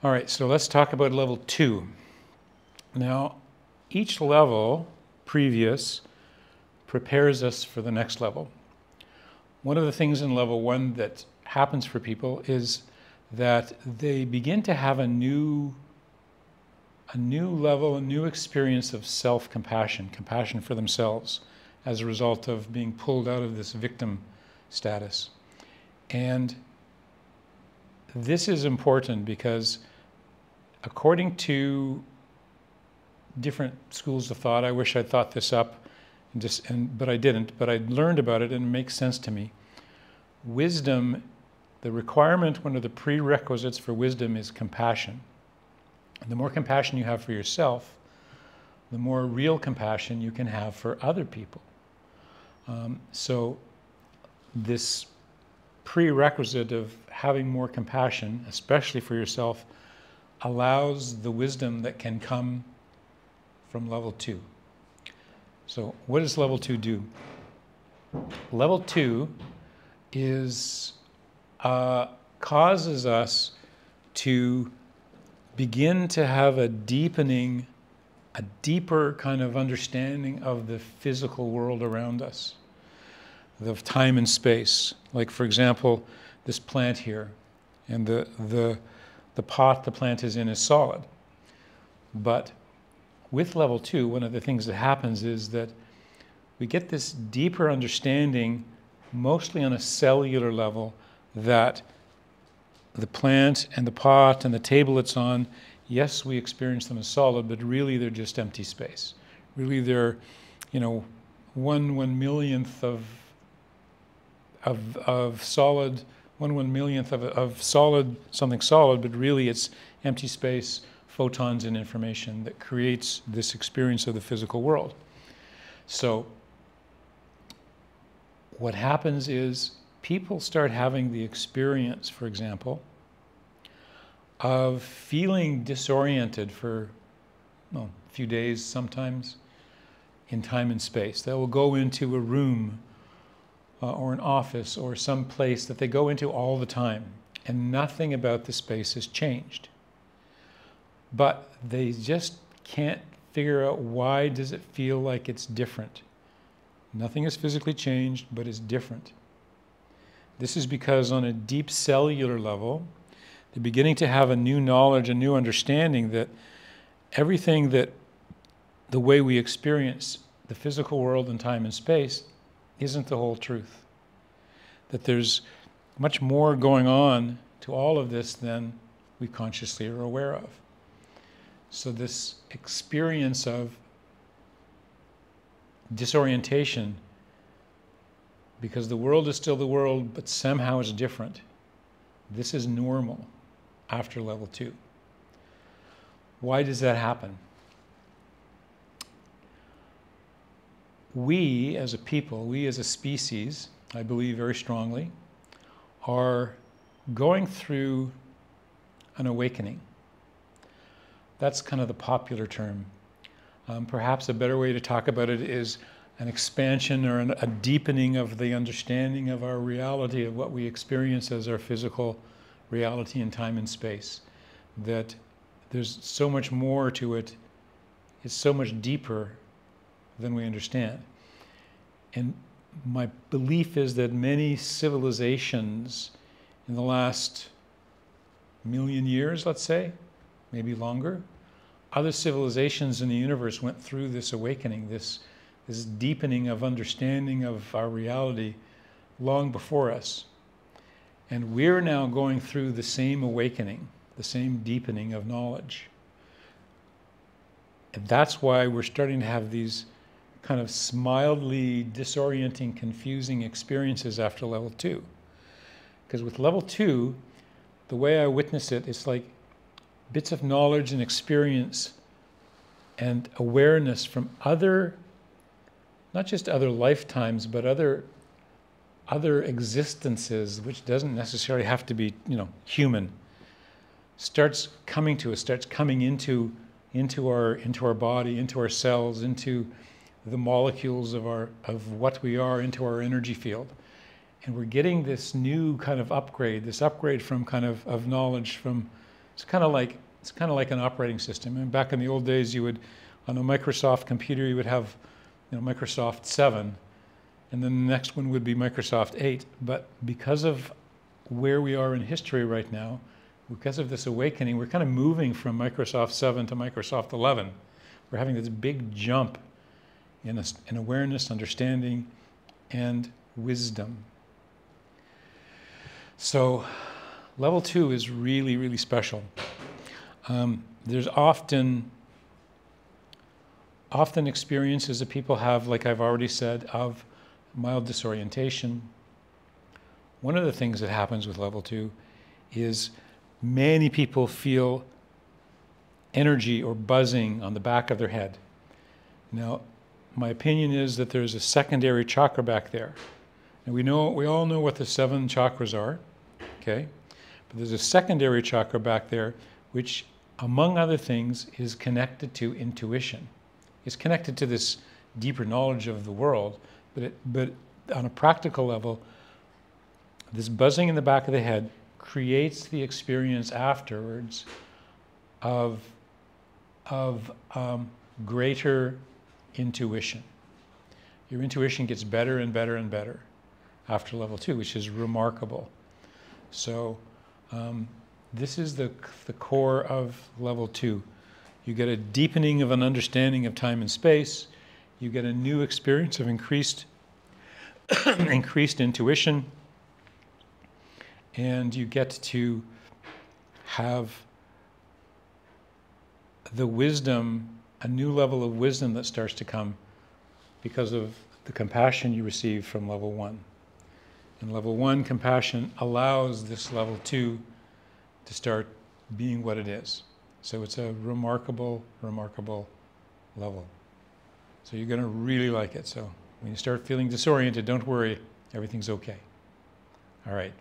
All right, so let's talk about level 2. Now, each level previous prepares us for the next level. One of the things in level 1 that happens for people is that they begin to have a new level, a new experience of self-compassion, compassion for themselves as a result of being pulled out of this victim status. And this is important because according to different schools of thought, I wish I'd thought this up, but I didn't, but I learned about it and it makes sense to me. Wisdom, the requirement, one of the prerequisites for wisdom is compassion. And the more compassion you have for yourself, the more real compassion you can have for other people. So this prerequisite of having more compassion, especially for yourself, allows the wisdom that can come from level 2. So what does level 2 do? Level 2 is causes us to begin to have a deeper kind of understanding of the physical world around us, of time and space. Like, for example, this plant here, and the pot the plant is in is solid. But with level 2, one of the things that happens is that we get this deeper understanding, mostly on a cellular level, that the plant and the pot and the table it's on, yes, we experience them as solid, but really they're just empty space. Really they're, one millionth of solid, one millionth of solid, something solid, but really it's empty space, photons and information that creates this experience of the physical world. So what happens is people start having the experience, for example, of feeling disoriented for a few days sometimes in time and space. They will go into a room or an office or some place that they go into all the time, and nothing about the space has changed. But they just can't figure out, why does it feel like it's different? Nothing has physically changed, but it's different. This is because on a deep cellular level, they're beginning to have a new knowledge, a new understanding that everything that the way we experience the physical world in time and space isn't the whole truth. That there's much more going on to all of this than we consciously are aware of. So this experience of disorientation, because the world is still the world, but somehow it's different. This is normal after level 2. Why does that happen? We as a people, we as a species, I believe very strongly, are going through an awakening. That's kind of the popular term. Perhaps a better way to talk about it is an expansion or a deepening of the understanding of our reality, of what we experience as our physical reality in time and space. That there's so much more to it, it's so much deeper than we understand. And my belief is that many civilizations in the last 1,000,000 years, let's say, maybe longer, other civilizations in the universe went through this awakening, this deepening of understanding of our reality long before us. And we're now going through the same awakening, the same deepening of knowledge. And that's why we're starting to have these kind of mildly disorienting, confusing experiences after level 2. Because with level 2, the way I witness it, it's like bits of knowledge and experience and awareness from other, not just other lifetimes, but other existences, which doesn't necessarily have to be, human, starts coming to us, starts coming into our body, into our cells, into the molecules of what we are, into our energy field. And we're getting this new kind of upgrade, this upgrade from kind of knowledge from It's kind of like an operating system. And back in the old days, you would, on a Microsoft computer, you would have, Microsoft 7, and then the next one would be Microsoft 8. But because of where we are in history right now, because of this awakening, we're kind of moving from Microsoft 7 to Microsoft 11. We're having this big jump in awareness, understanding, and wisdom. So level 2 is really, really special. There's often experiences that people have, like I've already said, of mild disorientation. One of the things that happens with level 2 is many people feel energy or buzzing on the back of their head. Now, my opinion is that there's a secondary chakra back there. And we all know what the 7 chakras are, okay? But there's a secondary chakra back there which, among other things, is connected to intuition. It's connected to this deeper knowledge of the world, but on a practical level, this buzzing in the back of the head creates the experience afterwards of greater intuition. Your intuition gets better and better and better after level 2, which is remarkable. So this is the core of level 2. You get a deepening of an understanding of time and space. You get a new experience of increased intuition. And you get to have the wisdom, a new level of wisdom that starts to come because of the compassion you receive from level 1. And level 1 compassion allows this level 2 to start being what it is. So it's a remarkable, remarkable level. So you're going to really like it. So when you start feeling disoriented, don't worry, everything's okay. All right.